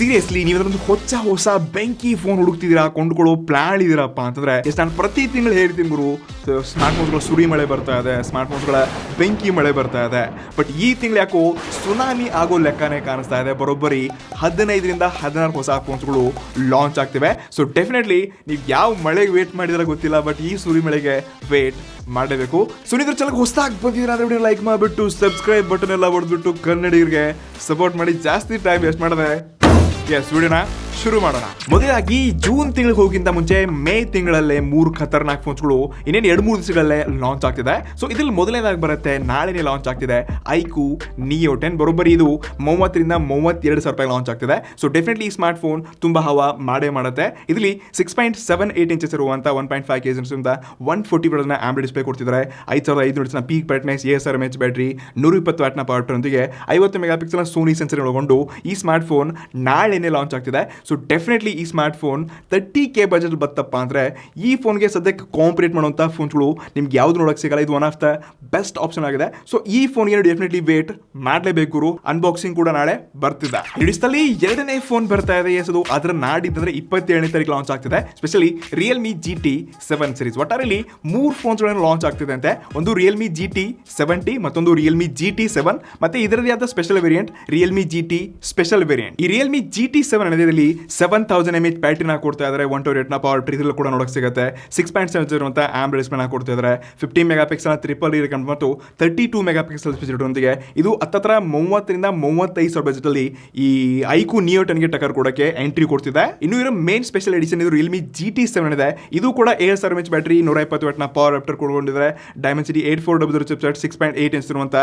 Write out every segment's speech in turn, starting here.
Seriously ನೀವೇನಾದ್ರೂ ಹೊಸ ಬೆಂಕಿ ಫೋನ್ ಹುಡುಕ್ತಿದ್ದೀರಾ, ಕೊಂಡ್ಕೊಳ್ಳೋ ಪ್ಲಾನ್ ಇದೀರಪ್ಪ ಅಂತಂದ್ರೆ ನಾನು ಪ್ರತಿ ತಿಂಗಳು ಹೇಳ್ತೀನಿ ಗುರು, ಸ್ಮಾರ್ಟ್ ಫೋನ್ಸ್ಗಳ ಸುರಿ ಮಳೆ ಬರ್ತಾ ಇದೆ, ಸ್ಮಾರ್ಟ್ ಫೋನ್ಸ್ಗಳ ಬೆಂಕಿ ಮಳೆ ಬರ್ತಾ ಇದೆ. ಬಟ್ ಈ ತಿಂಗಳು ಯಾಕೋ ಸುನಾಮಿ ಆಗೋ ಲೆಕ್ಕನೇ ಕಾಣಿಸ್ತಾ ಇದೆ. ಬರೋಬ್ಬರಿ 15ರಿಂದ 16 ಹೊಸ ಫೋನ್ಸ್ಗಳು ಲಾಂಚ್ ಆಗ್ತಿವೆ. ಸೊ ಡೆಫಿನೆಟ್ಲಿ ನೀವು ಯಾವ ಮಳೆಗೆ ವೇಟ್ ಮಾಡಿದ್ರೆ ಗೊತ್ತಿಲ್ಲ, ಬಟ್ ಈ ಸುರಿ ಮಳೆಗೆ ವೇಟ್ ಮಾಡಲೇಬೇಕು. ಸೊ ನೀವು ಚಾನಲ್ಗೆ ಹೊಸದಾಗಿ ಬಂದಿದ್ದೀರಾ ಅಂದ್ರೆ ವಿಡಿಯೋ ಲೈಕ್ ಮಾಡಿಬಿಟ್ಟು ಸಬ್ಸ್ಕ್ರೈಬ್ ಬಟನ್ ಎಲ್ಲ ಹೊಡೆದ್ಬಿಟ್ಟು ಕನ್ನಡಿಗರಿಗೆ ಸಪೋರ್ಟ್ ಮಾಡಿ. ಜಾಸ್ತಿ ಟೈಮ್ ವೇಸ್ಟ್ ಮಾಡಿದೆ ವಿಡಿಯೋನ ಶುರು ಮಾಡೋಣ. ಮೊದಲಾಗಿ ಜೂನ್ ತಿಂಗಳಿಗೆ ಹೋಗಿಂತ ಮುಂಚೆ ಮೇ ತಿಂಗಳಲ್ಲೇ 3 ಖತರ್ನಾಕ್ ಫೋನ್ಸ್ಗಳು ಇನ್ನೇನು 2-3 ದಿವಸಗಳಲ್ಲೇ ಲಾಂಚ್ ಆಗ್ತಿದೆ. ಸೊ ಇದ್ರಲ್ಲಿ ಮೊದಲನೇದಾಗಿ ಬರುತ್ತೆ, ನಾಳೆನೇ ಲಾಂಚ್ ಆಗ್ತಿದೆ ಐಕ್ಯೂ ನಿಯೋ 10. ಬರೋಬ್ಬರಿ ಇದು 30ರಿಂದ 32 ಸಾವಿರ ರೂಪಾಯಿ ಲಾಂಚ್ ಆಗ್ತಿದೆ. ಸೊ ಡೆಫಿನೆಟ್ಲಿ ಈ ಸ್ಮಾರ್ಟ್ ಫೋನ್ ತುಂಬಾ ಹವಾ ಮಾಡುತ್ತೆ. ಇದರಲ್ಲಿ 6.78 ಇಂಚಸ್ ಇರುವಂತ 1.5 kg 140 Hz ಆಂಬ್ಲೆಡ್ ಡಿಸ್ಪ್ಲೇ ಕೊಡ್ತಿದ್ದಾರೆ. 5500 ನಿಟ್ಸ್ನ ಪೀಕ್ ಬ್ರೈಟ್ನೆಸ್, 7000 mAh ಬ್ಯಾಟರಿ, 120 ವಾಟ್ನ ಪವರ್ ಟ್ರೊಂದಿಗೆ 50 ಮೆಗಾಪಿಕ್ಸೆಲ್ ಸೋನಿ ಸೆನ್ಸರ್ ಒಳಗೊಂಡು ಈ ಸ್ಮಾರ್ಟ್ ಫೋನ್ ನಾಳೆನೇ ಲಾಂಚ್ ಆಗ್ತಿದೆ. ಸೊ ಡೆಫಿನೆಟ್ಲಿ ಈ ಸ್ಮಾರ್ಟ್ ಫೋನ್ 30K ಬಜೆಟ್ ಬತ್ತಪ್ಪ ಅಂದರೆ ಈ ಫೋನ್ಗೆ ಸದ್ಯಕ್ಕೆ ಕಾಂಪಿಟೇಟ್ ಮಾಡುವಂಥ ಫೋನ್ಸ್ಗಳು ನಿಮ್ಗೆ ಯಾವ್ದು ನೋಡೋಕೆ ಸಿಗಲ್ಲ. ಇದು one of the best option ಆಗಿದೆ. ಸೊ ಈ ಫೋನ್ಗೆ ಡೆಫಿನೆಟ್ಲಿ ವೇಟ್ ಮಾಡಲೇಬೇಕು. ಅನ್ಬಾಕ್ಸಿಂಗ್ ಕೂಡ ನಾಳೆ ಬರ್ತಿದೆ. ಇಡಿಸ್ತಲ್ಲಿ 2ನೇ ಫೋನ್ ಬರ್ತಾ ಇದೆ. ಅದು ಅದರ ನಾಡಿದ್ದಂದ್ರೆ 27ನೇ ತಾರೀಕು ಲಾಂಚ್ ಆಗ್ತಿದೆ. Specially Realme GT 7 series. ಒಟ್ಟಾರೆಯಲ್ಲಿ 3 ಫೋನ್ಸ್ಗಳನ್ನು ಲಾಂಚ್ ಆಗ್ತಿದೆ ಅಂತೆ. ಒಂದು ರಿಯಲ್ಮಿ GT 70, ಮತ್ತೊಂದು ರಿಯಲ್ಮಿ GT 7, ಮತ್ತೆ ಇದರದೇ ಆದ special variant Realme GT special variant. ಈ ರಿಯಲ್ಮಿ GT 7 ಅನ್ನೋದ್ರಲ್ಲಿ 7000 mAh ಬ್ಯಾಟರಿನ ಕೊಡ್ತಾ ಇದ್ದಾರೆ. 128 ಪವರ್ ಟ್ರೀ ಕೂಡ ನೋಡಕ್ಕೆ ಸಿಗುತ್ತೆ. 6.7 ಇರುವಂತ ಆಂಬ್ಲೆಡ್ ಡಿಸ್ಪ್ಲೇನ ಕೊಡ್ತಾ ಇದ್ದಾರೆ. 15 ಮೆಗಾಪಿಕ್ಸೆಲ್ ಟ್ರಿಪಲ್ ರಿಯರ್ ಕ್ಯಾಮೆರಾ ಮತ್ತು 32 ಮೆಗಾಪಿಕ್ಸೆಲ್ ಸ್ಪೆಸಿಫಿಟಿಯೊಂದಿಗೆ ಇದು ಹತ್ತತ್ರ 30ರಿಂದ 35 ಸಾವಿರ ಬಜೆಟ್ ಅಲ್ಲಿ ಈ ಐಕ್ಯೂ ನಿಯೋ 10ಗೆ ಟಕ್ಕರ್ ಕೊಡಕ್ಕೆ ಎಂಟ್ರಿ ಕೊಡ್ತಿದೆ. ಇನ್ನು ಇದರ ಮೇನ್ ಸ್ಪೆಷಲ್ ಎಡಿಷನ್ ಇದು ರಿಯಲ್ಮಿ GT 7 ಇದೆ. ಇದು ಕೂಡ 7000 mAh ಬ್ಯಾಟರಿ, 120 ವಾಟ್ನ ಪವರ್ ಅಪ್ಟರ್ ಕೊಡ್ಕೊಂಡಿದ್ದಾರೆ. ಡೈಮೆನ್ಸಿಟಿ 8400 ಚಿಪ್ಸೆಟ್, 6.8 ಇಂಚ್ ಇರುವಂತ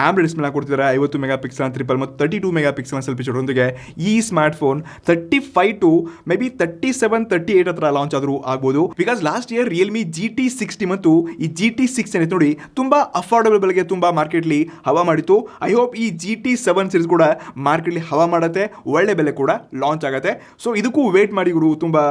ಆಂಬ್ಲೆಡ್ ಡಿಸ್ಪ್ಲೇನ ಕೊಡ್ತಿದ್ದಾರೆ. 50 ಮೆಗಾಪಿಕ್ಸೆಲ್ ಟ್ರಿಪಲ್ ಮತ್ತು 32 ಮೆಗಾಪಿಕ್ಸೆಲ್ ಸೆಲ್ಫಿ ಶೂಟೊಂದಿಗೆ ಈ smart phone 35 to maybe 37-38 ಹತ್ರ ಲಾಂಚ್ ಆದರೂ ಆಗ್ಬೋದು. Because last year Realme GT 60 ಮತ್ತು ಈ GT 6 ಏನಿತ್ತು ನೋಡಿ, ತುಂಬಾ ಅಫೋರ್ಡಬಲ್ ಬೆಲೆಗೆ ತುಂಬಾ ಮಾರ್ಕೆಟ್ಲಿ ಹವಾ ಮಾಡಿತ್ತು. ಐ ಹೋಪ್ ಈ GT 7 ಸೀರೀಸ್ ಕೂಡ ಮಾರ್ಕೆಟ್ಲಿ ಹವಾ ಮಾಡುತ್ತೆ, ಒಳ್ಳೆ ಬೆಲೆ ಕೂಡ ಲಾಂಚ್ ಆಗುತ್ತೆ. ಸೊ ಇದಕ್ಕೂ ವೇಟ್ ಮಾಡಿ ಗುರು. ತುಂಬಾ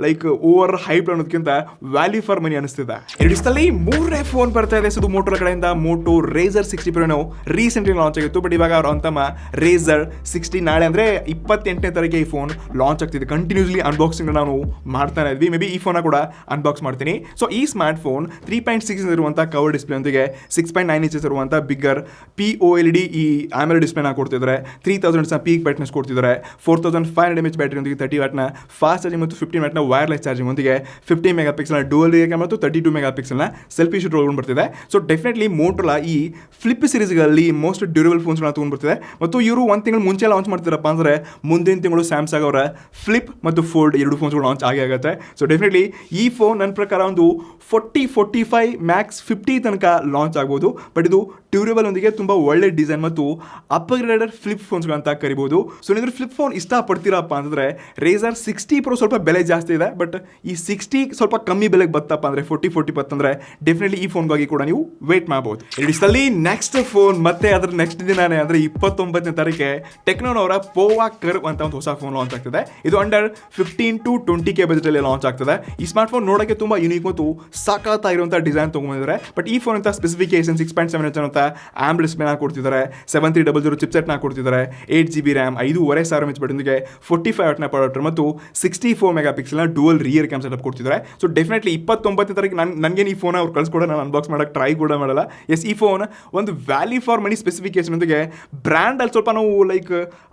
ಲೈಕ್ ಓವರ್ ಹೈಪ್ ಅನ್ನೋದಕ್ಕಿಂತ ವ್ಯಾಲ್ಯೂ ಫಾರ್ ಮನಿ ಅನಿಸ್ತಿದೆ. ಎರಡಿಸ್ತಲ್ಲಿ 3ನೇ ಫೋನ್ ಬರ್ತಾ ಇದೆ. ಅದು ಮೋಟೋ ಕಡೆಯಿಂದ Moto Razr 60 Pro recently launch ಆಗಿತ್ತು. ಬಟ್ ಇವಾಗ ಅವ್ರ ಅಂತಮ್ಮ ರೇಸರ್ 60 ನಾಳೆ ಅಂದ್ರೆ 28ನೇ ತಾರೀಕಿಗೆ ಈ ಫೋನ್ ಲಾಂಚ್ ಆಗ್ತಿದೆ. ಕಂಟಿನ್ಯೂಸ್ಲಿ ಅನ್ಬಾಕ್ಸಿಂಗ್ ನಾವು ಮಾಡ್ತಾನೆ ಇದ್ವಿ. ಮೇ ಬಿ ಈ ಫೋನ್ ಕೂಡ ಅನ್ಬಾಕ್ಸ್ ಮಾಡ್ತೀನಿ. ಸೊ ಈ ಸ್ಮಾರ್ಟ್ ಫೋನ್ 3.6 ಇರುವಂತ ಕವರ್ ಡಿಸ್ಪ್ಲೇ ಒಂದಿಗೆ 6.9 ಇಂಚಸ್ ಇರುವಂತ ಬಿಗ್ಗರ್ POLED ಈ ಆಮೋಲೆಡ್ ಡಿಸ್ಪ್ಲೇನ ಕೊಡ್ತಿದ್ದಾರೆ. 3000 ಪೀಕ್ ಬ್ರೈಟ್ನೆಸ್ ಕೊಡ್ತಿದ್ದಾರೆ. 4500 mAh ಬ್ಯಾಟರಿ ಒಂದಿಗೆ 30 ವಾಟ್ನ ಫಾಸ್ಟ್ ಚಾರ್ಜಿಂಗ್ ಮತ್ತು 15 ವಾಟ್ನ ವೈರ್ಲೆಸ್ ಚಾರ್ಜಿಂಗ್ ಒಂದಿಗೆ 15 ಮೆಗಾಪಿಕ್ಸೆಲ್ ಡುವಲ್ ರಿಯರ್ ಕ್ಯಾಮೆರಾ ಮತ್ತು 32 ಮೆಗಾಪಿಕ್ಸೆಲ್ನ ಸೆಲ್ಫಿ ಶೂಟ್ ಒಳಗೊಂಡು ಬರ್ತಿದೆ. ಸೊ ಡೆಫಿನೆಟ್ಲಿ ಮೋಟೋರೋಲಾ ಈ ಫ್ಲಿಪ್ ಸೀರೀಸ್ಗಳಲ್ಲಿ ಮೋಸ್ಟ್ ಡ್ಯೂರಬಲ್ ಫೋನ್ಸ್ಗಳನ್ನ ತೊಗೊಂಡು ಬರ್ತಿದೆ. ಮತ್ತು ಇವರು ಒಂದು ತಿಂಗಳು ಮುಂಚೆ ಲಾಂಚ್ ಮಾಡ್ತಿರಪ್ಪ ಅಂದರೆ ಮುಂದಿನ ತಿಂಗಳು ಸ್ಯಾಮ್ಸಂಗ್ ಅವರ ಫ್ಲಿಪ್ ಮತ್ತು ಫೋಲ್ಡ್ 2 ಫೋನ್ಸ್ಗಳು ಲಾಂಚ್ ಆಗುತ್ತೆ. ಸೊ ಡೆಫಿನೆಟ್ಲಿ ಈ ಫೋನ್ ನನ್ನ ಪ್ರಕಾರ ಒಂದು 40-45 ಮ್ಯಾಕ್ಸ್ 50 ತನಕ ಲಾಂಚ್ ಆಗ್ಬೋದು. ಬಟ್ ಇದು ಡ್ಯೂರೇಬಲ್ ಒಂದಿಗೆ ತುಂಬ ಒಳ್ಳೆ ಡಿಸೈನ್ ಮತ್ತು ಅಪ್ಗ್ರೇಡೆಡ್ ಫ್ಲಿಪ್ ಫೋನ್ಸ್ಗಳಂತ ಕರಿಬೋದು. ಸೊ ನೀವು ಫ್ಲಿಪ್ ಫೋನ್ ಇಷ್ಟಪಡ್ತೀರಪ್ಪ ಅಂತಂದರೆ ರೇಸರ್ 60 Pro ಸ್ವಲ್ಪ ಬೆಲೆ ಜಾಸ್ತಿ ಇದೆ. ಬಟ್ ಈ 60 ಸ್ವಲ್ಪ ಕಮ್ಮಿ ಬೆಲೆಗೆ ಬತ್ತಪ್ಪ ಅಂದರೆ 40 ಬತ್ತಂದರೆ ಡೆಫಿನೆಟ್ಲಿ ಈ ಫೋನ್ಗಾಗಿ ಕೂಡ ನೀವು ವೇಟ್ ಮಾಡ್ಬೋದು. ಇಡಿಸ್ತಲ್ಲಿ ನೆಕ್ಸ್ಟ್ ಫೋನ್ ಮತ್ತೆ ಅದರ ನೆಕ್ಸ್ಟ್ ದಿನಾನೇ ಅಂದರೆ 29ನೇ ತಾರೀಕಿಗೆ ಟೆಕ್ನೋನವರ ಪೋವಾ ಕರ್ವ್ ಅಂತ ಒಂದು ಹೊಸ ಫೋನ್ ಲಾಂಚ್ ಆಗ್ತದೆ. ಇದು ಅಂಡರ್ 15 to 20K ಬಜೆಟ್ ಅಲ್ಲಿ ಲಾಂಚ್ ಆಗ್ತದೆ. ಈ ಸ್ಮಾರ್ಟ್ ಫೋನ್ ನೋಡೋಕೆ ತುಂಬಾ ಯುನೀಕ್ ಮತ್ತು ಸಾಕಾಗಿರುವಂತಹ ಡಿಸೈನ್ ತಗೊಂಡಿದ್ದಾರೆ. ಬಟ್ ಈ ಫೋನ್ ಅಂತ ಸ್ಪೆಸಿಫಿಕೇಶನ್ 6.7 ಇಂಚ್ ಅಂತ ಆಂಬ್ಲೆಡ್ ಡಿಸ್ಪ್ಲೇನ ಕೊಡ್ತಿದ್ದಾರೆ. 7300 ಚಿಪ್ಸೆಟ್ನ ಕೊಡ್ತಿದ್ದಾರೆ. 8GB RAM, 5500 mAh ಬ್ಯಾಟರಿಯೊಂದಿಗೆ 45 ವಾಟ್ನ ಪವರ್ ಮತ್ತು 64 ಮೆಗಾಪಿಕ್ಸೆಲ್ನ ಡುವಲ್ ರಿಯರ್ ಕ್ಯಾಮ್ ಸೆಟಪ್ ಕೊಡ್ತಿದ್ದಾರೆ. ಸೊ ಡೆಫಿನೆಟ್ಲಿ 29ನೇ ತಾರೀಕು ನನಗೆ ಈ ಫೋನ್ ಅವ್ರು ಕಳಿಸ್ಕೊಡ, ನಾನು ಅನ್ಬಾಕ್ಸ್ ಮಾಡೋಕ್ಕೆ ಟ್ರೈ ಕೂಡ ಮಾಡಲ್ಲ. ಎಸ್, ಈ ಫೋನ್ ಒಂದು ವ್ಯಾಲ್ಯೂ ಫಾರ್ ಮನಿ ಸ್ಪೆಸಿಫಿಕೇಶನ್ ಒಂದಿಗೆ ಬ್ರ್ಯಾಂಡ್ ಅಲ್ಲಿ ಸ್ವಲ್ಪ ನಾವು ಲೈಕ್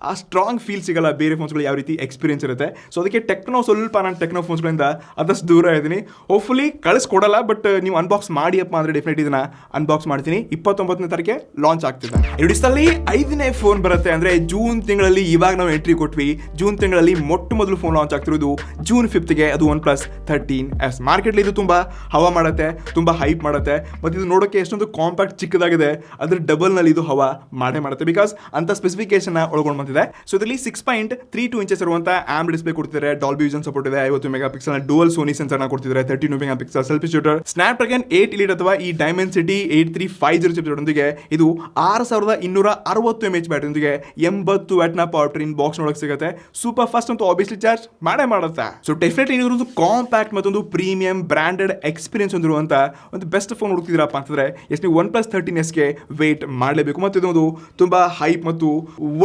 ಆ ಸ್ಟ್ರಾಂಗ್ ಫೀಲ್ ಸಿಗಲ್ಲ. ಬೇರೆ ಫೋನ್ಸ್ಗಳು ಯಾವ ರೀತಿ ಎಕ್ಸ್ಪೀರಿಯನ್ಸ್ ಇರುತ್ತೆ. ಸೊ ಅದಕ್ಕೆ ಟೆಕ್ನೋ ಸ್ವಲ್ಪ ನಾನು ಟೆಕ್ನೋ ಫೋನ್ಸ್ಗಳಿಂದ ಆದಷ್ಟು ದೂರ ಇದ್ದೀನಿ. ಹೋಪ್ಫುಲಿ ಕಳಿಸ್ಕೊಡಲ್ಲ. ಬಟ್ ನೀವು ಅನ್ಬಾಕ್ಸ್ ಮಾಡಿಯಪ್ಪ ಅಂದರೆ ಡೆಫಿನೆಟ್ ಇದನ್ನ ಅನ್ಬಾಕ್ಸ್ ಮಾಡ್ತೀನಿ. 29ನೇ ತಾರೀಕಿಗೆ ಲಾಂಚ್ ಆಗ್ತಿದೆ. ಎರಡಿಸ್ತಲ್ಲಿ 5ನೇ ಫೋನ್ ಬರುತ್ತೆ ಅಂದರೆ ಜೂನ್ ತಿಂಗಳಲ್ಲಿ. ಇವಾಗ ನಾವು ಎಂಟ್ರಿ ಕೊಟ್ವಿ. ಜೂನ್ ತಿಂಗಳಲ್ಲಿ ಮೊದಲು ಫೋನ್ ಲಾಂಚ್ ಆಗ್ತಿರೋದು ಜೂನ್ 5ಗೆ. ಅದು OnePlus 13s. ಮಾರ್ಕೆಟ್ಲಿ ಇದು ತುಂಬ ಹವಾ ಮಾಡುತ್ತೆ, ತುಂಬ ಹೈಪ್ ಮಾಡುತ್ತೆ. ಮತ್ತು ಇದು ನೋಡೋಕ್ಕೆ ಎಷ್ಟೊಂದು ಕಾಂಪ್ಯಾಕ್ಟ್ ಚಿಕ್ಕದಾಗಿದೆ. ಅದ್ರ ಡಬಲ್ನಲ್ಲಿ ಇದು ಹವಾ ಮಾಡುತ್ತೆ. ಬಿಕಾಸ್ ಅಂತ ಸ್ಪೆಸಿಫಿಕೇಶನ್ ಒಳಗೊಂಡು ಬಂದಿದೆ. ಸೊ ಇದರಲ್ಲಿ 6.32 ಇಂಚಸ್ ಇರುವಂಥ ಇರುವಂತಹ ಆಮ್ ಡಿಸ್ಪ್ಲೇ ಕೊಡ್ತಿದ್ದಾರೆ, ಡಾಲ್ಬಿ ವಿಷನ್ ಸಪೋರ್ಟ್ ಇದೆ, 50 megapixel dual Sony sensor ನ ಕೊಡ್ತಿದ್ದಾರೆ, 32 megapixel selfie shooter, Snapdragon 8 elite ಅಥವಾ ಈ ಡೈಮೆನ್ಸಿಟಿ 8350 ಚಿಪ್ಸೆಟ್ನೊಂದಿಗೆ ಇದು 6260 mAh ಬ್ಯಾಟರಿಯೊಂದಿಗೆ 80 ವ್ಯಾಟ್ನ ಪವರ್ ಟ್ರೈನ್ ಬಾಕ್ಸ್ ನೋಡಕ್ ಸಿಗುತ್ತೆ. ಸೂಪರ್ ಫಾಸ್ಟ್ ಅಂತೂ ಆಬ್ವಿಯಸ್ಲಿ ಚಾರ್ಜ್ ಮಾಡೇ ಮಾಡುತ್ತೆ. ಸೊ ಡೆಫಿನೆಟ್ಲಿ ಇದೊಂದು ಕಾಂಪ್ಯಾಕ್ಟ್ ಮತ್ತೊಂದು ಪ್ರೀಮಿಯಂ ಬ್ರಾಂಡೆಡ್ ಎಕ್ಸ್ಪೀರಿಯನ್ಸ್ ಹೊಂದಿರುವಂತ ಒಂದು ಬೆಸ್ಟ್ ಫೋನ್ ಹುಡುಕ್ತಿದ್ದೀರಪ್ಪ ಅಂತಂದ್ರೆ ನೀವು OnePlus 13s ಗೆ ವೇಟ್ ಮಾಡಲೇಬೇಕು. ಮತ್ತು ಇದೊಂದು ತುಂಬಾ ಹೈಪ್ ಮತ್ತು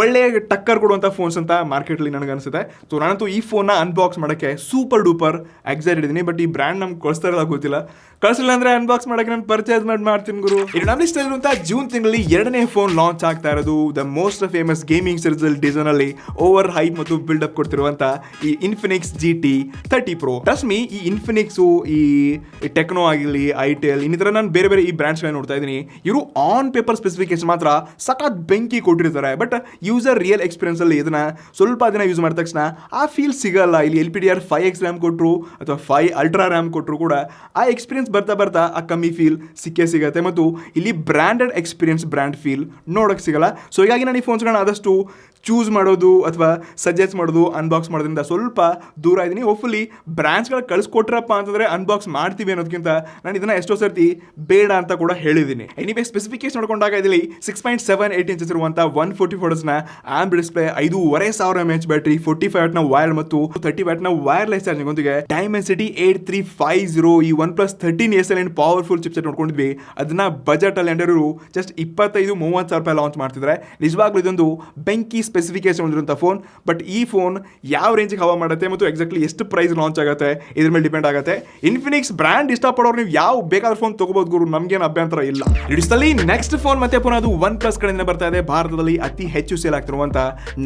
ಒಳ್ಳೆ ಟಕ್ಕರ್ ಕೊಡುವಂತ ಫೋನ್ಸ್ ಅಂತ ಮಾರ್ಕೆಟ್ ಅಲ್ಲಿ ನನಗೆ ಅನಿಸುತ್ತೆ. ಸೊ ನಾನಂತೂ ಈ ಫೋನ್ ನ ಅನ್ಬಾಕ್ಸ್ ಮಾಡಕ್ಕೆ ಸೂಪರ್ ಡೂಪರ್ ಎಕ್ಸೈಟೆಡ್ ಇದ್ದೀನಿ. ಬಟ್ ಈ ಬ್ರ್ಯಾಂಡ್ ನಮ್ಗೆ ಕಳಿಸ್ತಾರಲ್ಲ ಗೊತ್ತಿಲ್ಲ, ಕಳಿಸಿಲ್ಲ ಅಂದ್ರೆ ಅನ್ಬಾಕ್ಸ್ ಮಾಡಕ್ಕೆ ನಾನು ಪರ್ಚೇಸ್ ಮಾಡ್ತೀನಿ ಗುರು. ಇನ್ನು ನಮ್ಮ ಲಿಸ್ಟ್ ಇರುವಂತ ಜೂನ್ ತಿಂಗಳಲ್ಲಿ 2ನೇ ಫೋನ್ ಲಾಂಚ್ ಆಗ್ತಾ ಇರೋದು the most famous gaming series design ಅಲ್ಲಿ ಓವರ್ ಹೈಪ್ ಮತ್ತು ಬಿಲ್ಡ್ ಅಪ್ ಕೊಡ್ತಿರುವಂತ ಈ Infinix GT 30 Pro. Trust me, ಈ ಇನ್ಫಿನಿಕ್ಸು, ಈ ಟೆಕ್ನೋ ಆಗಿರಲಿ, ಐಟೆಲ್, ಇನ್ನಿತರ ನಾನು ಬೇರೆ ಬೇರೆ ಈ ಬ್ರ್ಯಾಂಡ್ಸ್ ನೋಡ್ತಾ ಇದ್ದೀನಿ. ಇವರು ಆನ್ ಪೇಪರ್ ಸ್ಪೆಸಿಫಿಕೇಶನ್ ಮಾತ್ರ ಸಖತ್ ಬೆಂಕಿ ಕೊಟ್ಟಿರ್ತಾರೆ. ಬಟ್ ಯೂಸರ್ ರಿಯಲ್ ಎಕ್ಸ್ಪೀರಿಯನ್ಸ್ ಅಲ್ಲಿ ಇದನ್ನ ಸ್ವಲ್ಪ ದಿನ ಯೂಸ್ ಮಾಡಿದ ತಕ್ಷಣ ಆ ಫೀಲ್ ಸಿಗಲ್ಲ. ಇಲ್ಲಿ LPDR 5X ರ್ಯಾಮ್ ಕೊಟ್ಟರು ಅಥವಾ 5 ಅಲ್ಟ್ರಾ ರ್ಯಾಮ್ ಕೊಟ್ಟರು ಕೂಡ ಆ ಎಕ್ಸ್ಪೀರಿಯನ್ಸ್ ಬರ್ತಾ ಆ ಕಮ್ಮಿ ಫೀಲ್ ಸಿಗುತ್ತೆ. ಮತ್ತು ಇಲ್ಲಿ ಬ್ರ್ಯಾಂಡೆಡ್ ಎಕ್ಸ್ಪೀರಿಯನ್ಸ್, ಬ್ರ್ಯಾಂಡ್ ಫೀಲ್ ನೋಡೋಕೆ ಸಿಗಲ್ಲ. ಸೊ ಹೀಗಾಗಿ ನಾನು ಈ ಫೋನ್ಸ್ಗಳನ್ನ ಆದಷ್ಟು ಚೂಸ್ ಮಾಡೋದು ಅಥವಾ ಸಜೆಸ್ಟ್ ಮಾಡೋದು, ಅನ್ಬಾಕ್ಸ್ ಮಾಡೋದ್ರಿಂದ ಸ್ವಲ್ಪ ದೂರ ಇದ್ದೀನಿ. ಹೋಪ್ಫುಲಿ ಬ್ರ್ಯಾಂಡ್ಸ್ಗಳು ಕಳಿಸ್ಕೊಟ್ರಪ್ಪ ಅಂತಂದರೆ ಅನ್ಬಾಕ್ಸ್ ಮಾಡ್ತೀವಿ ಅನ್ನೋದಕ್ಕಿಂತ ನಾನು ಇದನ್ನು ಎಷ್ಟೋ ಸರ್ತಿ ಬೇಡ ಅಂತ ಕೂಡ ಹೇಳಿದ್ದೀನಿ. ಎನಿವೇ ಸ್ಪೆಸಿಫಿಕೇಶನ್ ನೋಡ್ಕೊಂಡಾಗ ಇದರಲ್ಲಿ 6.78 ಇಂಚಸ್ ಇರುವಂಥ 144 Hz ಆಮ್ ಡಿಸ್ಪ್ಲೇ, 5500 mAh ಬ್ಯಾಟರಿ, 45 ವ್ಯಾಟ್ನ ವೈರ್ ಮತ್ತು 30 ವ್ಯಾಟ್ನ ವೈರ್ಲೆಸ್ ಚಾರ್ಜಿಂಗ್ ಒಂದಿಗೆ ಡೈಮೆನ್ಸಿಟಿ 8350 ಈ OnePlus 13s ಪವರ್ಫುಲ್ ಚಿಪ್ಸೆಟ್ ನೋಡ್ಕೊಂಡಿದ್ವಿ. ಅದನ್ನ ಬಜೆಟ್ ಅಲ್ಲಿ ಅಂಡರು ಜಸ್ಟ್ 25-30 ಸಾವಿರ ರೂಪಾಯಿ ಲಾಂಚ್ ಮಾಡ್ತಿದ್ದಾರೆ. ನಿಜವಾಗ್ಲೂ ಇದೊಂದು ಬೆಂಕಿ ಸ್ಪೆಸಿಫಿಕೇಶನ್ ಹೊಂದಿರುವಂಥ ಫೋನ್. ಬಟ್ ಈ ಫೋನ್ ಯಾವ ರೇಂಜಿಗೆ ಹವಾ ಮಾಡುತ್ತೆ ಮತ್ತು ಎಕ್ಸಾಕ್ಟ್ಲಿ ಎಷ್ಟು ಪ್ರೈಸ್ ಲಾಂಚ್ ಆಗುತ್ತೆ ಇದ್ರ ಮೇಲೆ ಡಿಪೆಂಡ್ ಆಗುತ್ತೆ. ಇನ್ಫಿನಿಕ್ಸ್ ಬ್ರ್ಯಾಂಡ್ ಇಷ್ಟಪಡೋರು ನೀವು ಯಾವ ಬೇಕಾದ ಫೋನ್ ತಗೋಬಹುದು ಗುರು, ನಮ್ಗೇನು ಅಭ್ಯಂತರ ಇಲ್ಲ. ಇಡಿಸ್ದಲ್ಲಿ ನೆಕ್ಸ್ಟ್ ಫೋನ್ ಮತ್ತೆ ಪುನಃ ಅದು OnePlus ಕಡೆಯಿಂದ ಬರ್ತಾ ಇದೆ. ಭಾರತದಲ್ಲಿ ಅತಿ ಹೆಚ್ಚು ಸೇಲ್ ಆಗ್ತಿರುವಂಥ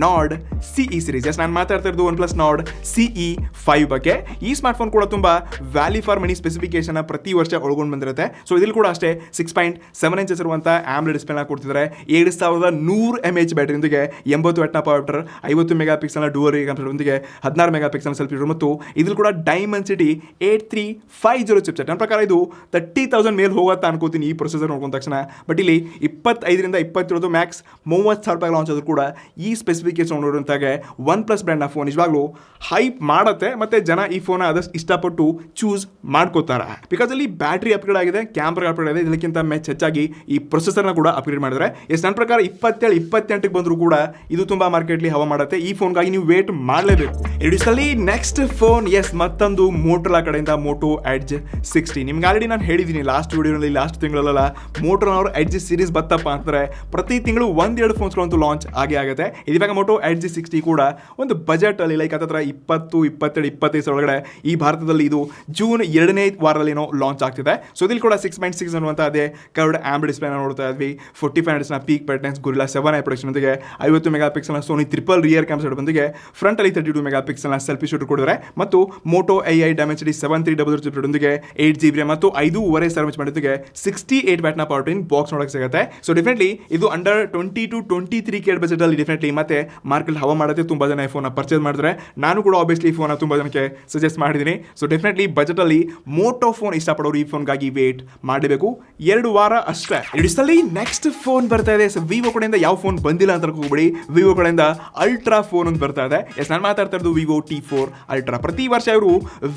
ನಾರ್ಡ್ CE ಸೀರೀಸ್. ನಾನು ಮಾತಾಡ್ತಾ ಇರೋದು OnePlus ನಾರ್ಡ್ CE 5 ಬಗ್ಗೆ. ಈ ಸ್ಮಾರ್ಟ್ ಫೋನ್ ಕೂಡ ತುಂಬಾ ವ್ಯಾಲ್ಯೂ ಫಾರ್ ಮನಿ ಸ್ಪೆಸಿಫಿಕೇಶನ್ ಪ್ರತಿ ವರ್ಷ ಒಳಗೊಂಡು ಬಂದಿರುತ್ತೆ. ಸೊ ಇದ್ರಲ್ಲಿ ಕೂಡ ಅಷ್ಟೇ 6.7 ಇಂಚಸ್ ಇರುವಂಥ ಆಮ್ಲೆಡ್ ಡಿಸ್ಪ್ಲೇನ ಕೊಡ್ತಿದ್ದಾರೆ. 7100 mAh ಬ್ಯಾಟರಿಯೊಂದಿಗೆ 80 ವ್ಯಾಟ್ನ ಪವರ್, 50 ಮೆಗಾ ಪಿಕ್ಸೆಲ್ನ ಡುವಲ್ ಕ್ಯಾಮೆರಾದೊಂದಿಗೆ 16 ಮೆಗಾ ಪಿಕ್ಸೆಲ್ ಸೆಲ್ಫಿ ಮತ್ತು ಇದ್ರಲ್ಲಿ ಕೂಡ ಡೈಮೆನ್ಸಿಟಿ 8350 ಚಿಪ್ಸೆಟ್. ನನ್ನ ಪ್ರಕಾರ ಇದು 30,000 ಮೇಲೆ ಹೋಗುತ್ತೆ ಅನ್ಕೋತೀನಿ ಈ ಪ್ರೊಸೆಸರ್ ನೋಡ್ಕೊಂಡ ತಕ್ಷಣ. ಬಟ್ ಇಲ್ಲಿ 25-27 ಮ್ಯಾಕ್ಸ್ 30,000 ರೂಪಾಯಿ ಲಾಂಚ್ ಆದರೂ ಕೂಡ ಈ ಸ್ಪೆಸಿಫಿಕೇಶನ್ ನೋಡಿರುವಂತಾಗೆ OnePlus ಬ್ರ್ಯಾಂಡ್ನ ಫೋನ್ ನಿಜವಾಗ್ಲೂ ಹೈಪ್ ಮಾಡುತ್ತೆ. ಮತ್ತೆ ಜನ ಈ ಫೋನ್ ಆದಷ್ಟು ಇಷ್ಟಪಟ್ಟು ಚೂಸ್ ಮಾಡ್ಕೋತಾರೆ. ಬಿಕಾಸ್ ಅಲ್ಲಿ ಬ್ಯಾಟ್ರಿ ಅಪ್ಗ್ರೇಡ್ ಆಗಿದೆ, ಕ್ಯಾಮ್ರಾ ಅಪ್ಗ್ರೇಡ್ ಆಗಿದೆ, ಇದಕ್ಕಿಂತ ಹೆಚ್ಚಾಗಿ ಈ ಪ್ರೊಸೆಸರ್ನ ಕೂಡ ಅಪ್ಗ್ರೇಡ್ ಮಾಡಿದ್ರೆ ನನ್ನ ಪ್ರಕಾರ 27-28ಕ್ಕೆ ಬಂದರೂ ಕೂಡ ಇದು ತುಂಬಾ ಮಾರ್ಕೆಟ್ಲಿ ಹವಾ ಮಾಡುತ್ತೆ. ಈ ಫೋನ್ಗಾಗಿ ನೀವು ವೇಟ್ ಮಾಡಲೇಬೇಕು. ಇಡಿಸಲ್ಲಿ ನೆಕ್ಸ್ಟ್ ಫೋನ್, ಎಸ್, ಮತ್ತೊಂದು ಮೋಟೋರೋಲಾ ಕಡೆಯಿಂದ ಮೋಟೋ ಎಡ್ಜ್ 60. ನಿಮ್ಗೆ ಆಲ್ರೆಡಿ ನಾನು ಹೇಳಿದ್ದೀನಿ ಲಾಸ್ಟ್ ವಿಡಿಯೋನಲ್ಲಿ, ಲಾಸ್ಟ್ ತಿಂಗಳಲ್ಲ ಮೋಟೋರೋಲಾ ಎಡ್ಜ್ ಸೀರೀಸ್ ಬತ್ತಪ್ಪ ಅಂತಾರೆ ಪ್ರತಿ ತಿಂಗಳು 1-2 ಫೋನ್ಸ್ಗಳಂತೂ ಲಾಂಚ್ ಆಗುತ್ತೆ. ಇವಾಗ ಮೋಟೋ ಎಡ್ಜ್ 60 ಕೂಡ ಒಂದು ಬಜೆಟ್ ಅಲ್ಲಿ ಲೈಕ್ ಹತ್ರ 20-22-25 ಒಳಗಡೆ ಈ ಭಾರತದಲ್ಲಿ ಇದು ಜೂನ್ 2ನೇ ವಾರದಲ್ಲಿ ಲಾಂಚ್ ಆಗ್ತಿದೆ. ಸೊ ಇಲ್ಲಿ ಕೂಡ 6.6 ಅನ್ನುವಂಥ ಅದೇ ಕರ್ವ್ಡ್ ಆಮ್ಲೆಡ್ ಡಿಸ್ಪ್ಲೇ ನೋಡ್ತಾ ಇದ್ವಿ. 45 Hz peak brightness, Gorilla 7 i protection ಜೊತೆಗೆ 50 ಮೆಗಾ ಪಿಕ್ಸೆಲ್ನ ಸೋನಿ ಟ್ರಿಪಲ್ ರಿಯರ್ ಕ್ಯಾಮ್ರಾ ಬಂದಿಗೆ ಫ್ರಂಟ್ ಅಲ್ಲಿ 32 ಮೆಗಾ ಪಿಕ್ಸೆಲ್ನ ಸೆಲ್ಫಿ ಶೂಟರ್ ಕೊಡಿದ್ದಾರೆ. ಮತ್ತು ಮೋಟೋ AI ಡೈಮೆನ್ಸಿಟಿ 7300 ಚಿಪ್ಸೆಟ್ನೊಂದಿಗೆ 8GB ಮತ್ತು 5.5 ಜೊತೆಗೆ 68 ವ್ಯಾಟ್ನ ಪವರ್ ಟ್ರೈನ್ ಬಾಕ್ಸ್ ನೋಡಕ್ಕೆ ಸಿಗುತ್ತೆ. ಸೊ ಡೆಫಿನೆಟ್ಲಿ ಇದು ಅಂಡರ್ 20-23K ಬಜೆಟ್ ಅಲ್ಲಿ ಡೆಫಿನೆಟ್ಲಿ ಮತ್ತೆ ಮಾರ್ಕೆಟ್ ಹವಾ ಮಾಡುತ್ತೆ. ತುಂಬಾ ಜನ ಈ ಫೋನ್ ಪರ್ಚೇಸ್ ಮಾಡಿದ್ರೆ ನಾನು ಕೂಡ ಆಬ್ವಿಯಸ್ಲಿ ಈ ಫೋನ್ ತುಂಬಾ ಜನಕ್ಕೆ ಸಜೆಸ್ಟ್ ಮಾಡಿದ್ದೀನಿ. ಸೊ ಡೆಫಿನೆಟ್ಲಿ ಬಜೆಟ್ ಅಲ್ಲಿ ಮೋಟೋ ಫೋನ್ ಇಷ್ಟಪಡೋರು ಈ ಫೋನ್ಗಾಗಿ ವೇಟ್ ಮಾಡಬೇಕು, 2 ವಾರ ಅಷ್ಟೇ. ಇಡಿಸಲ್ಲಿ ನೆಕ್ಸ್ಟ್ ಫೋನ್ ಬರ್ತಾ ಇದೆ. ಸೊ ವಿವೋ ಕಡೆಯಿಂದ ಯಾವ ಫೋನ್ ಬಂದಿಲ್ಲ ಅಂತ ಹೋಗ್ಬಿಡಿ, ವಿವೋ ಕಡೆಯಿಂದ ಅಲ್ಟ್ರಾ ಫೋನ್ ಅಂತ ಬರ್ತಾ ಇದೆ. ಎಸ್, ನಾನು ಮಾತಾಡ್ತಾ ಇರೋದು ವಿವೋ T4 ಅಲ್ಟ್ರಾ. ಪ್ರತಿ ವರ್ಷ ಇವರು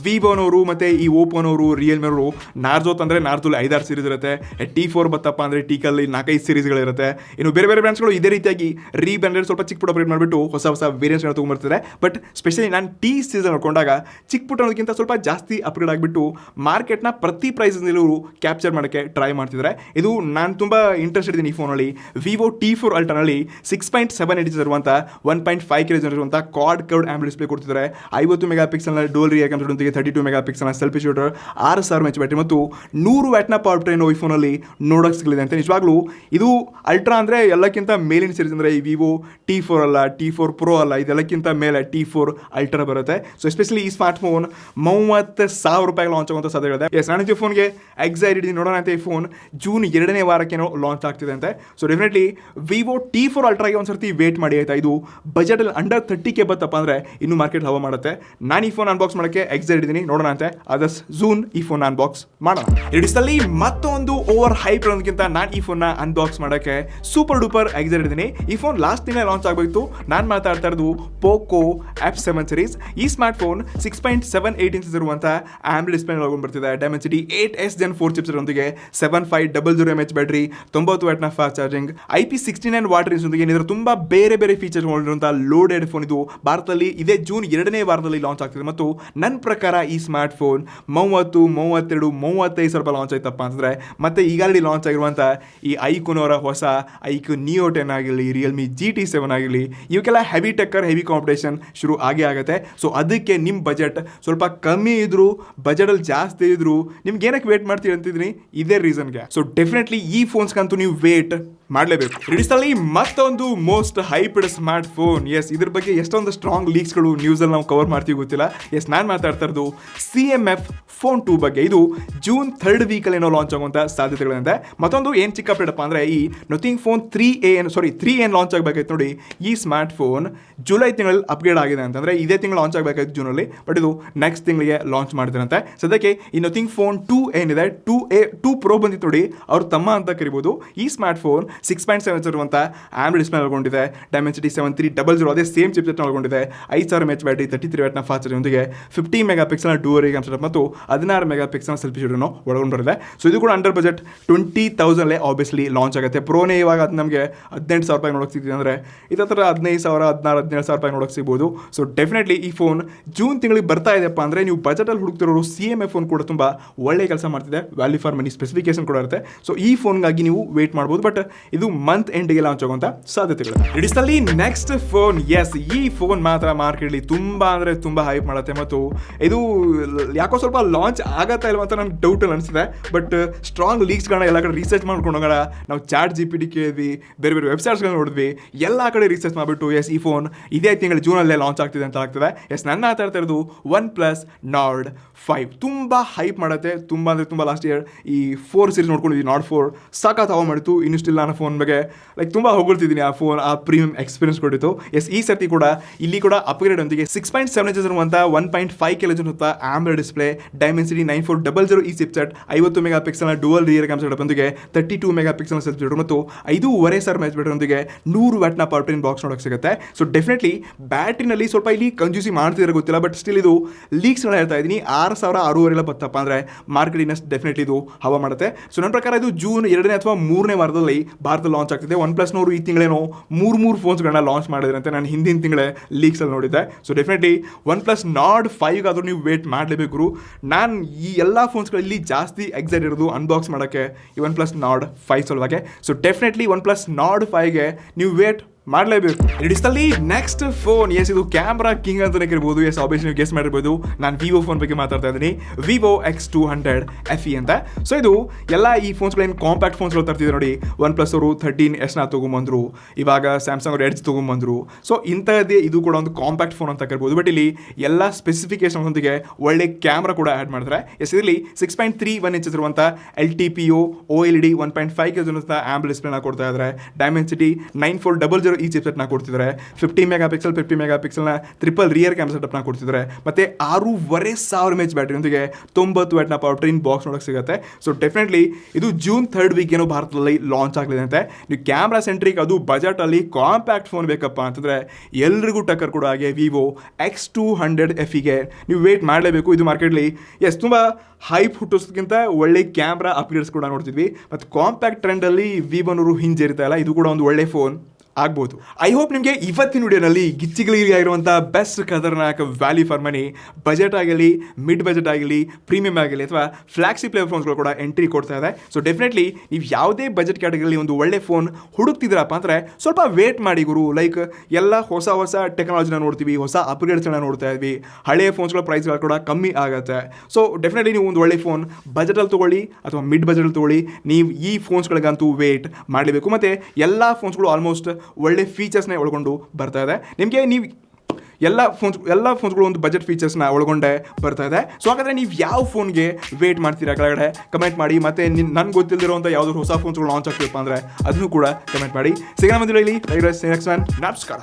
ವಿವೋನವರು ಮತ್ತೆ ಈ ಓಪೋನವರು, ರಿಯಲ್ಮಿ ಅವರು ನಾರ್ಜೋತ್ ಅಂದ್ರೆ ನಾರ್ಜೋಲ್ 5-6 ಸೀರೀಸ್ ಇರುತ್ತೆ. T4 ಬತ್ತಪ್ಪ ಅಂದ್ರೆ ಟೀಕಲ್ಲಿ 4-5 ಸೀರೀಸ್ಗಳಿರುತ್ತೆ. ಇನ್ನು ಬೇರೆ ಬೇರೆ ಬ್ರ್ಯಾಂಡ್ಸ್ಗಳು ಇದೇ ರೀತಿಯಾಗಿ ರೀಬ್ರ್ಯಾಂಡೆಡ್ ಸ್ವಲ್ಪ ಚಿಕ್ಕ ಪುಟ್ಟ ಅಪ್ಗ್ರೇಡ್ ಮಾಡಿಬಿಟ್ಟು ಹೊಸ ವೇರಿಯಂಟ್ಸ್ಗಳನ್ನ ತೊಗೊಂಡ್ಬರ್ತಾರೆ. ಬಟ್ ಸ್ಪೆಷಲಿ ನಾನು T ಸೀರೀಸ್ ನೋಡ್ಕೊಂಡಾಗ ಚಿಕ್ಕ ಪುಟ್ಟ ಅನ್ನೋದಕ್ಕಿಂತ ಸ್ವಲ್ಪ ಜಾಸ್ತಿ ಅಪ್ಗ್ರೇಡ್ ಆಗಿಬಿಟ್ಟು ಮಾರ್ಕೆಟ್ನ ಪ್ರತಿ ಪ್ರೈಸಲ್ಲಿ ಕ್ಯಾಪ್ಚರ್ ಮಾಡೋಕ್ಕೆ ಟ್ರೈ ಮಾಡ್ತಿದ್ದಾರೆ. ಇದು ನಾನು ತುಂಬ ಇಂಟ್ರೆಸ್ಟ್ ಇದ್ದೀನಿ ಈ ಫೋನಲ್ಲಿ. ವಿವೋ T4 ಅಲ್ಟ್ರಾನಲ್ಲಿ 6.7 ಇಂಚಸ್ ಇರುವಂಥ 1.5 kg ಇರುವಂಥ ಕ್ವಾಡ್ ಕರ್ವ್ಡ್ ಆಮ್ಲೆಡ್ ಡಿಸ್ಪ್ಲೇ ಕೊಡ್ತಿದ್ದಾರೆ. 50 ಮೆಗಾ ಪಿಕ್ಸೆಲ್ನ ಡುವಲ್ ರಿಯರ್ ಕ್ಯಾಮೆರಾದೊಂದಿಗೆ 32 ಮೆಗಾ ಪಿಕ್ಸೆಲ್ನ ಸೆಲ್ಫಿ ಶೂಟರ್, 6000 mAh ಬ್ಯಾಟರಿ ಮತ್ತು 100 ವ್ಯಾಟ್ನ ಪವರ್ ಟ್ರೈನ್ ಈ ಫೋನಲ್ಲಿ ನೋಡೋಕೆ ಸಿಗಲಿದೆ ಅಂತ. ನಿಜವಾಗ್ಲೂ ಇದು ಅಲ್ಟ್ರಾ ಅಂದರೆ ಎಲ್ಲಕ್ಕಿಂತ ಮೇಲಿನ ಸೀರೀಸ್ ಅಂದರೆ ಈ ವಿವೋ T4 ಅಲ್ಲ, T4 Pro ಅಲ್ಲ, ಇದೆಲ್ಲಕ್ಕಿಂತ ಮೇಲೆ T4 ಅಲ್ಟ್ರಾ ಬರುತ್ತೆ. ಸೊ ಎಸ್ಪೆಷಲಿ ಈ ಸ್ಮಾರ್ಟ್ ಫೋನ್ 30,000 ರೂಪಾಯಿ ಲಾಂಚ್ ಆಗುವಂಥ ಸಾಧ್ಯತೆ ಇದೆ. ಎಸ್, ನಾನು ಈ ಫೋನ್ಗೆ ಎಕ್ಸೈಟೆಡ್ ನೋಡೋಣ ಅಂತ. ಈ ಫೋನ್ ಜೂನ್ 2ನೇ ವಾರಕ್ಕೇನೋ ಲಾಂಚ್ ಆಗ್ತಿದೆ ಅಂತೆ. ಸೊ ಡೆಫಿನೆಟ್ಲಿ ವಿವೋ T4 ಅಲ್ಟ್ರಾಗೆ ಒಂದ್ಸರ್ತಿ ವೇಟ್ ಮಾಡಿ ಆಯ್ತಾ. ಇದು ಬಜೆಟಲ್ಲಿ ಅಂಡರ್ 30K ಬತ್ತಪ್ಪ ಅಂದರೆ ಇನ್ನೂ ಮಾರ್ಕೆಟ್ ಹವಾ ಮಾಡುತ್ತೆ. ನಾನು ಈ ಫೋನ್ ಅನ್ಬಾಕ್ಸ್ ಮಾಡೋಕ್ಕೆ ಎಕ್ಸೈಟ್ ಇದ್ದೀನಿ, ನೋಡೋಣ ಅಂತೆ. ಅದಸ್ ಜೂನ್ ಈ ಫೋನ್ ಅನ್ಬಾಕ್ಸ್ ಮಾಡೋಣ. ಇಡಿಸಲ್ಲಿ ಮತ್ತೊಂದು ಓವರ್ ಹೈಪ್ ಅನ್ನೋದಕ್ಕಿಂತ ನಾನು ಈ ಫೋನ್ನ ಅನ್ಬಾಕ್ಸ್ ಮಾಡೋಕ್ಕೆ ಸೂಪರ್ ಡೂಪರ್ ಎಕ್ಸೈಟ್ ಇದ್ದೀನಿ. ಈ ಫೋನ್ ಲಾಸ್ಟ್ ತಿಂಗಳೇ ಲಾಂಚ್ ಆಗಬೇಕು. ನಾನು ಮಾತಾಡ್ತಾ ಇರೋದು ಪೋಕೋ F7 ಸೀರೀಸ್. ಈ ಸ್ಮಾರ್ಟ್ ಫೋನ್ 6.78 ಇಂಚಸ್ ಇರುವಂಥ ಆಮ್ಲೆಡ್ ಡಿಸ್ಪ್ಲೇ ಒಳಗೊಂಡು ಬರ್ತಿದೆ. ಡೈಮೆನ್ಸಿಟಿ 8S Gen 4 ಚಿಪ್ಸ್ ಒಂದಿಗೆ 7500 mAh ಬ್ಯಾಟರಿ, 90 ವ್ಯಾಟ್ನ fast charging, IP69 water range ಏನಿದ್ರೆ ತುಂಬಾ ಬೇರೆ ಬೇರೆ ಫೀಚರ್ಸ್ ಹೊಂದಿರುವಂಥ ಲೋಡೆಡ್ ಫೋನ್. ಇದು ಭಾರತದಲ್ಲಿ ಇದೇ ಜೂನ್ 2ನೇ ವಾರದಲ್ಲಿ ಲಾಂಚ್ ಆಗ್ತಿದೆ. ಮತ್ತು ನನ್ನ ಪ್ರಕಾರ ಈ ಸ್ಮಾರ್ಟ್ ಫೋನ್ 30, 32, 35 ಸಾವಿರ ರೂಪಾಯಿ ಲಾಂಚ್ ಆಯ್ತಪ್ಪ ಅಂತಂದ್ರೆ ಮತ್ತೆ ಈಗಾಗಲೇ ಲಾಂಚ್ ಆಗಿರುವಂಥ ಈ ಐಕ್ಯೂನ್ ಅವರ ಹೊಸ ಐಕ್ಯೂನ್ Neo 10 ಆಗಿರಲಿ, ರಿಯಲ್ಮಿ GT7 ಆಗಿರಲಿ, ಇವಕ್ಕೆಲ್ಲ ಹೆವಿ ಟಕ್ಕರ್, ಹೆವಿ ಕಾಂಪಿಟೇಷನ್ ಶುರು ಆಗೇ ಆಗುತ್ತೆ. ಸೊ ಅದಕ್ಕೆ ನಿಮ್ಮ ಬಜೆಟ್ ಸ್ವಲ್ಪ ಕಮ್ಮಿ ಇದ್ರು, ಬಜೆಟಲ್ಲಿ ಜಾಸ್ತಿ ಇದ್ರು, ನಿಮ್ಗೆ ಏನಕ್ಕೆ ವೇಟ್ ಮಾಡ್ತೀವಿ ಅಂತಿದ್ದೀನಿ, ಇದೇ ರೀಸನ್ಗೆ. ಸೊ ಡೆಫಿನೆಟ್ಲಿ ಈ ಫೋನ್ಸ್ಗಂತೂ ನೀವು ವೇಟ್ ಮಾಡಲೇಬೇಕು. ಇಡಿಸಲ್ಲಿ ಮತ್ತೊಂದು ಮೋಸ್ಟ್ ಹೈಪ್ಡ್ ಸ್ಮಾರ್ಟ್ ಫೋನ್. ಎಸ್, ಇದ್ರ ಬಗ್ಗೆ ಎಷ್ಟೊಂದು ಸ್ಟ್ರಾಂಗ್ ಲೀಕ್ಸ್ಗಳು ನ್ಯೂಸಲ್ಲಿ ನಾವು ಕವರ್ ಮಾಡ್ತೀವಿ ಗೊತ್ತಿಲ್ಲ. ಎಸ್, ನಾನು ಮಾತಾಡ್ತಾ ಇರೋದು CMF ಫೋನ್ 2 ಬಗ್ಗೆ. ಇದು ಜೂನ್ 3rd ವೀಕಲ್ಲಿ ಏನೋ ಲಾಂಚ್ ಆಗುವಂಥ ಸಾಧ್ಯತೆಗಳಿದೆ. ಮತ್ತೊಂದು ಏನು ಚಿಕ್ಕ ಅಪ್ಡೇಟ್ ಅಪ್ಪ ಅಂದರೆ ಈ ನಥಿಂಗ್ ಫೋನ್ 3 ಲಾಂಚ್ ಆಗಬೇಕಾಯ್ತು ನೋಡಿ. ಈ ಸ್ಮಾರ್ಟ್ ಫೋನ್ ಜುಲೈ ತಿಂಗಳಲ್ಲಿ ಅಪ್ಗ್ರೇಡ್ ಆಗಿದೆ ಅಂತಂದರೆ ಇದೇ ತಿಂಗಳು ಲಾಂಚ್ ಆಗಬೇಕಾಯ್ತು ಜೂನಲ್ಲಿ, ಬಟ್ ಇದು ನೆಕ್ಸ್ಟ್ ತಿಂಗಳಿಗೆ ಲಾಂಚ್ ಮಾಡ್ತಾರಂತೆ. ಸದ್ಯಕ್ಕೆ ಈ ನಥಿಂಗ್ ಫೋನ್ 2 ಏನಿದೆ 2 Pro ಬಂದಿತ್ತು ನೋಡಿ, ಅವ್ರ ತಮ್ಮ ಅಂತ ಕರಿಬೋದು. ಈ ಸ್ಮಾರ್ಟ್ ಫೋನ್ 6.7 ಇರುವಂಥ ಆಮ್ಲೆಡ್ ಡಿಸ್ಪ್ಲೇ ಒಳಗೊಂಡಿದೆ. ಡೈಮೆನ್ಸಿಟಿ 7300 ಅದೇ ಸೇಮ್ ಚಿಪ್ಸೆಟ್ ಒಳಗೊಂಡಿದೆ. 5000 mAh ಬ್ಯಾಟರಿ, 33 ವ್ಯಾಟ್ನ ಫಾಸ್ಟ್ ಚಾರ್ಜಿಂಗ್, 50 ಮೆಗಾಪಿಕ್ಸೆಲ್ನ ಡೂವಲ್ ಕ್ಯಾಮ್ ಸೆಟಪ್ ಮತ್ತು 16 ಮೆಗಾಪಿಕ್ಸೆಲ್ನ ಸೆಲ್ಫಿ ಶೂಟನ್ನು ಒಳಗೊಂಡು ಬರುತ್ತೆ. ಸೊ ಇದು ಕೂಡ ಅಂಡರ್ ಬಜೆಟ್ 20,000 ಆಬ್ವಿಯಸ್ಲಿ ಲಾಂಚ್ ಆಗುತ್ತೆ. ಪ್ರೋನೇ ಇವಾಗ ಅದು ನಮಗೆ 18,000 ರೂಪಾಯಿ ನೋಡೋಕೆ ಸಿಗ್ತಿದೆ ಅಂದರೆ ಇದರ ಥರ 15,000, 16,000, 17,000 ರೂಪಾಯಿ ನೋಡೋಕೆ ಸಿಗ್ಬೋದು. ಸೊ ಡೆಫಿನೆಟ್ಲಿ ಈ ಫೋನ್ ಜೂನ್ ತಿಂಗಳಿಗೆ ಬರ್ತಾ ಇದೆಯಪ್ಪ ಅಂದರೆ ನೀವು ಬಜೆಟಲ್ಲಿ ಹುಡುಕ್ತಿರೋರು CMF ಫೋನ್ ಕೂಡ ತುಂಬ ಒಳ್ಳೆ ಕೆಲಸ ಮಾಡ್ತಿದೆ. ವ್ಯಾಲ್ಯೂ ಫಾರ್ ಮನಿ ಸ್ಪೆಸಿಫಿಕೇಶನ್ ಕೂಡ ಇರುತ್ತೆ. ಸೊ ಈ ಫೋನ್ಗಾಗಿ ನೀವು ವೇಟ್ ಮಾಡ್ಬೋದು, ಬಟ್ ಇದು ಮಂತ್ ಎಂಡ್ಗೆ ಲಾಂಚ್ ಆಗುವಂಥ ಸಾಧ್ಯತೆಗಳು. ಇಡಿಸಲ್ಲಿ ನೆಕ್ಸ್ಟ್ ಫೋನ್. ಎಸ್, ಈ ಫೋನ್ ಮಾತ್ರ ಮಾರ್ಕೆಟ್ಲಿ ತುಂಬ ಅಂದರೆ ತುಂಬ ಹೈಪ್ ಮಾಡುತ್ತೆ. ಮತ್ತು ಇದು ಯಾಕೋ ಸ್ವಲ್ಪ ಲಾಂಚ್ ಆಗತ್ತಾ ಇಲ್ವ ಅಂತ ನನಗೆ ಡೌಟಲ್ಲಿ ಅನಿಸಿದೆ. ಬಟ್ ಸ್ಟ್ರಾಂಗ್ ಲೀಕ್ಸ್ಗಳನ್ನ ಎಲ್ಲ ಕಡೆ ರಿಸರ್ಚ್ ಮಾಡ್ಕೊಂಡು ಹೋಗೋಣ. ನಾವು ChatGPT ಕೇಳಿದ್ವಿ, ಬೇರೆ ಬೇರೆ ವೆಬ್ಸೈಟ್ಸ್ಗಳನ್ನ ನೋಡಿದ್ವಿ, ಎಲ್ಲ ಕಡೆ ರಿಸರ್ಚ್ ಮಾಡಿಬಿಟ್ಟು ಎಸ್ ಈ ಫೋನ್ ಇದೇ ತಿಂಗಳು ಜೂನಲ್ಲೇ ಲಾಂಚ್ ಆಗ್ತಿದೆ ಅಂತ ಆಗ್ತದೆ. ಎಸ್, ನನ್ನ ಮಾತಾಡ್ತಾ ಇರೋದು OnePlus Nord 5. ತುಂಬ ಹೈಪ್ ಮಾಡುತ್ತೆ, ತುಂಬ ಅಂದರೆ ತುಂಬ. ಲಾಸ್ಟ್ ಇಯರ್ ಈ 4 ಸೀರೀಸ್ ನೋಡ್ಕೊಂಡಿದ್ವಿ, Nord 4 ಸಾಕಾತ್ ಹವಾ ಮಾಡಿತ್ತು. ಇನ್ನೂ ಸ್ಟಿಲ್ ನಾನು ಫೋನ್ ಬಗ್ಗೆ ತುಂಬ ಹೊಗಳ್ತಿದ್ದೀನಿ. ಆ ಫೋನ್ ಆ ಪ್ರೀಮಿಯಂ ಎಕ್ಸ್ಪೀರಿಯನ್ಸ್ ಕೊಟ್ಟಿತ್ತು. ಎಸ್, ಈ ಸರ್ತಿ ಕೂಡ ಇಲ್ಲಿ ಕೂಡ ಅಪ್ಗ್ರೇಡ್ ಒಂದಿಗೆ 6.7 ಇಂಚಸ್ ಇರುವಂಥ 1.5K ಆಮ್ಲೆಡ್ ಡಿಸ್ಪ್ಲೇ, ಡೈಮೆನ್ಸಿಟಿ 9400 ಈ ಚಿಪ್ಸೆಟ್, 50 ಮೆಗಾಪಿಕ್ಸೆಲ್ನ ಡುವಲ್ ರಿಯರ್ ಕ್ಯಾಮ್ ಸೆಟಪ್ ಒಂದಿಗೆ 32 ಮೆಗಾಪಿಕ್ಸೆಲ್ನ ಸೆಲ್ಫಿ ಶೂಟರ್ ಮತ್ತು 5.5 mAh ಬ್ಯಾಟರಿಯೊಂದಿಗೆ 100 ವ್ಯಾಟ್ನ ಪವರ್ ಟ್ರೈನ್ ಬಾಕ್ಸ್ ನೋಡೋಕೆ ಸಿಗುತ್ತೆ. ಸೊ ಡೆಫಿನೆಟ್ಲಿ ಬ್ಯಾಟ್ರಿನಲ್ಲಿ ಸ್ವಲ್ಪ ಇಲ್ಲಿ ಕಂಜ್ಯೂಸಿ ಮಾಡ್ತಿದ್ರೆ ಗೊತ್ತಿಲ್ಲ, ಬಟ್ ಸ್ಟಿಲ್ ಇದು ಲೀಕ್ಸ್ಗಳನ್ನ ಹೇಳ್ತಾ ಇದ್ದೀನಿ. 6,000 ಬತ್ತಪ್ಪ ಅಂದರೆ ಮಾರ್ಕೆಟ್ ಇನ್ನಷ್ಟು ಡೆಫಿನೆಟ್ಲಿ ಇದು ಹವಾ ಮಾಡುತ್ತೆ. ಸೊ ನನ್ನ ಪ್ರಕಾರ ಇದು ಜೂನ್ 2ನೇ ಅಥವಾ 3ನೇ ವಾರದಲ್ಲಿ ಭಾರತದಲ್ಲಿ ಲಾಂಚ್ ಆಗ್ತಿದೆ. OnePlusನವರು ಈ ತಿಂಗಳೇನೋ 3 ಫೋನ್ಸ್ಗಳನ್ನ ಲಾಂಚ್ ಮಾಡಿದ್ರಂತೆ, ನಾನು ಹಿಂದಿನ ತಿಂಗಳೇ ಲೀಕ್ಸಲ್ಲಿ ನೋಡಿದ್ದೆ. ಸೊ ಡೆಫಿನೆಟ್ಲಿ OnePlus Nord 5 ಆದರೂ ನೀವು ವೇಟ್ ಮಾಡಲೇಬೇಕು. ನಾನು ಈ ಎಲ್ಲ ಫೋನ್ಸ್ಗಳಲ್ಲಿ ಜಾಸ್ತಿ ಎಕ್ಸೈಟ್ ಇರೋದು ಅನ್ಬಾಕ್ಸ್ ಮಾಡೋಕ್ಕೆ ಈ OnePlus Nord 5 ಸಲುವಾಗಿ. ಸೊ ಡೆಫಿನೆಟ್ಲಿ OnePlus Nord 5ಗೆ ನೀವು ವೇಟ್ ಮಾಡಲೇಬೇಕು. ಇಡಿಸಲ್ಲಿ ನೆಕ್ಸ್ಟ್ ಫೋನ್. ಎಸ್, ಇದು ಕ್ಯಾಮ್ರಾ ಕಿಂಗ್ ಅಂತಲೇ ಕರಿಬೋದು. ಎಸ್, ಆಬ್ವಿಯಸ್ಲಿ ನೀವು ಗೆಸ್ ಮಾಡಿರ್ಬೋದು. ನಾನು ವಿವೋ ಫೋನ್ ಬಗ್ಗೆ ಮಾತಾಡ್ತಾ ಇದ್ದೀನಿ, Vivo X200 FE ಅಂತ. ಸೊ ಇದು ಎಲ್ಲ ಈ ಫೋನ್ಸ್ಗಳೇನು ಕಾಂಪ್ಯಾಕ್ಟ್ ಫೋನ್ಸ್ಗಳು ತರ್ತಿದ್ರು ನೋಡಿ. OnePlus ಅವರು 13S ತೊಗೊಂಬಂದರು, ಇವಾಗ ಸ್ಯಾಮ್ಸಂಗ್ ಅವರು Edge ತೊಗೊಂಬಂದರು. ಸೊ ಇಂಥದ್ದೇ ಇದು ಕೂಡ ಒಂದು ಕಾಂಪ್ಯಾಕ್ಟ್ ಫೋನ್ ಅಂತ ಕರಿಬೋದು. ಬಟ್ ಇಲ್ಲಿ ಎಲ್ಲ ಸ್ಪೆಸಿಫಿಕೇಶನ್ಸೊಂದಿಗೆ ಒಳ್ಳೆ ಕ್ಯಾಮ್ರಾ ಕೂಡ ಆ್ಯಡ್ ಮಾಡಿದ್ರೆ. ಎಸ್, ಇದರಲ್ಲಿ 6.31 ಇಂಚಸ್ ಇರುವಂಥ LTPO OLED 1.5K ಆಂಬಲ್ ಡಿಸ್ಪ್ಲೇನ ಕೊಡ್ತಾ ಇದ್ದಾರೆ. ಡೈಮೆನ್ಸಿಟಿ 9400 ಈ ಚಿಪ್ಸೆಟ್ನ ಕೊಡ್ತಿದ್ದಾರೆ. 50 ಮೆಗಾಪಿಕ್ಸೆಲ್ನ ಟ್ರಿಪಲ್ ರಿಯರ್ ಕ್ಯಾಮ್ ಸೆಟಪ್ನ ಕೊಡ್ತಿದ್ದಾರೆ. ಮತ್ತು 6,500 mAh ಬ್ಯಾಟರಿಯೊಂದಿಗೆ 90 ವ್ಯಾಟ್ನ ಪವರ್ ಟ್ರೈನ್ ಬಾಕ್ಸ್ ನೋಡೋಕೆ ಸಿಗುತ್ತೆ. ಸೊ ಡೆಫಿನೆಟ್ಲಿ ಇದು ಜೂನ್ 3rd ವೀಕ್ ಏನೋ ಭಾರತದಲ್ಲಿ ಲಾಂಚ್ ಆಗಲಿದೆ ಅಂತೆ. ನೀವು ಕ್ಯಾಮ್ರಾ ಸೆಂಟ್ರಿಕ್, ಅದು ಬಜೆಟಲ್ಲಿ ಕಾಂಪ್ಯಾಕ್ಟ್ ಫೋನ್ ಬೇಕಪ್ಪ ಅಂತಂದರೆ ಎಲ್ರಿಗೂ ಟಕ್ಕರ್ ಕೊಡೋ ಹಾಗೆ Vivo X200 FEಗೆ ನೀವು ವೇಟ್ ಮಾಡಲೇಬೇಕು. ಇದು ಮಾರ್ಕೆಟ್ಲಿ ಎಸ್ ತುಂಬ ಹೈಪ್ ಹುಟ್ಟಿಸೋದಕ್ಕಿಂತ ಒಳ್ಳೆ ಕ್ಯಾಮ್ರಾ ಅಪ್ಗ್ರೇಡ್ಸ್ ಕೂಡ ನೋಡ್ತಿದ್ವಿ. ಮತ್ತು ಕಾಂಪ್ಯಾಕ್ಟ್ ಟ್ರೆಂಡಲ್ಲಿ ವಿವೋನವರು ಹಿಂಜರಿತಾ ಇಲ್ಲ. ಇದು ಕೂಡ ಒಂದು ಒಳ್ಳೆ ಫೋನ್ ಆಗ್ಬೋದು. ಐ ಹೋಪ್ ನಿಮಗೆ ಇವತ್ತಿನ ವಿಡಿಯೋನಲ್ಲಿ ಗಿಚ್ಚಿಗಳಿಗೆ ಆಗಿರುವಂಥ ಬೆಸ್ಟ್ ಖತರ್ನಾಕ್ ವ್ಯಾಲ್ಯೂ ಫಾರ್ ಮನಿ, ಬಜೆಟ್ ಆಗಲಿ, ಮಿಡ್ ಬಜೆಟ್ ಆಗಲಿ, ಪ್ರೀಮಿಯಂ ಆಗಲಿ ಅಥವಾ ಫ್ಲಾಗ್ಶಿಪ್ ಲೆವೆಲ್ ಫೋನ್ಸ್ಗಳು ಕೂಡ ಎಂಟ್ರಿ ಕೊಡ್ತಾ ಇದೆ. ಸೊ ಡೆಫಿನೆಟ್ಲಿ ನೀವು ಯಾವುದೇ ಬಜೆಟ್ ಕ್ಯಾಟಗರಿಯಲ್ಲಿ ಒಂದು ಒಳ್ಳೆ ಫೋನ್ ಹುಡುಕ್ತಿದ್ದೀರಪ್ಪ ಅಂದರೆ ಸ್ವಲ್ಪ ವೇಟ್ ಮಾಡಿ ಗುರು. ಲೈಕ್ ಎಲ್ಲ ಹೊಸ ಟೆಕ್ನಾಲಜಿನ ನೋಡ್ತೀವಿ, ಹೊಸ ಅಪ್ಗ್ರೇಡ್ಸ್ಗಳನ್ನ ನೋಡ್ತಾ ಇದ್ವಿ, ಹಳೆಯ ಫೋನ್ಸ್ಗಳ ಪ್ರೈಸ್ಗಳು ಕೂಡ ಕಮ್ಮಿ ಆಗುತ್ತೆ. ಸೊ ಡೆಫಿನೆಟ್ಲಿ ನೀವು ಒಂದು ಒಳ್ಳೆ ಫೋನ್ ಬಜೆಟಲ್ಲಿ ತೊಗೊಳ್ಳಿ ಅಥವಾ ಮಿಡ್ ಬಜೆಟಲ್ಲಿ ತೊಗೊಳ್ಳಿ, ನೀವು ಈ ಫೋನ್ಸ್ಗಳಿಗಂತೂ ವೇಟ್ ಮಾಡಲೇಬೇಕು. ಮತ್ತು ಎಲ್ಲ ಫೋನ್ಸ್ಗಳು ಆಲ್ಮೋಸ್ಟ್ ಒಳ್ಳೆ ಫೀಚರ್ಸ್ನೇ ಒಳಗೊಂಡು ಬರ್ತಾ ಇದೆ. ನಿಮಗೆ ನೀವು ಎಲ್ಲ ಫೋನ್ಸ್ಗಳು ಒಂದು ಬಜೆಟ್ ಫೀಚರ್ಸ್ನ ಒಳಗೊಂಡೆ ಬರ್ತಾ ಇದೆ. ಸೊ ಹಾಗಾದರೆ ನೀವು ಯಾವ ಫೋನ್ಗೆ ವೇಟ್ ಮಾಡ್ತೀರಾ ಕೆಳಗಡೆ ಕಮೆಂಟ್ ಮಾಡಿ. ಮತ್ತು ನನ್ಗೆ ಗೊತ್ತಿಲ್ಲದಿರೋಂಥ ಯಾವ್ದಾದ್ರು ಹೊಸ ಫೋನ್ಸ್ಗಳು ಲಾಂಚ್ ಆಗ್ತಿರಪ್ಪ ಅಂದರೆ ಅದನ್ನು ಕೂಡ ಕಮೆಂಟ್ ಮಾಡಿ. ಸಿಗೋಣ ಮೊದಲು ಇಲ್ಲಿ ನಮಸ್ಕಾರ.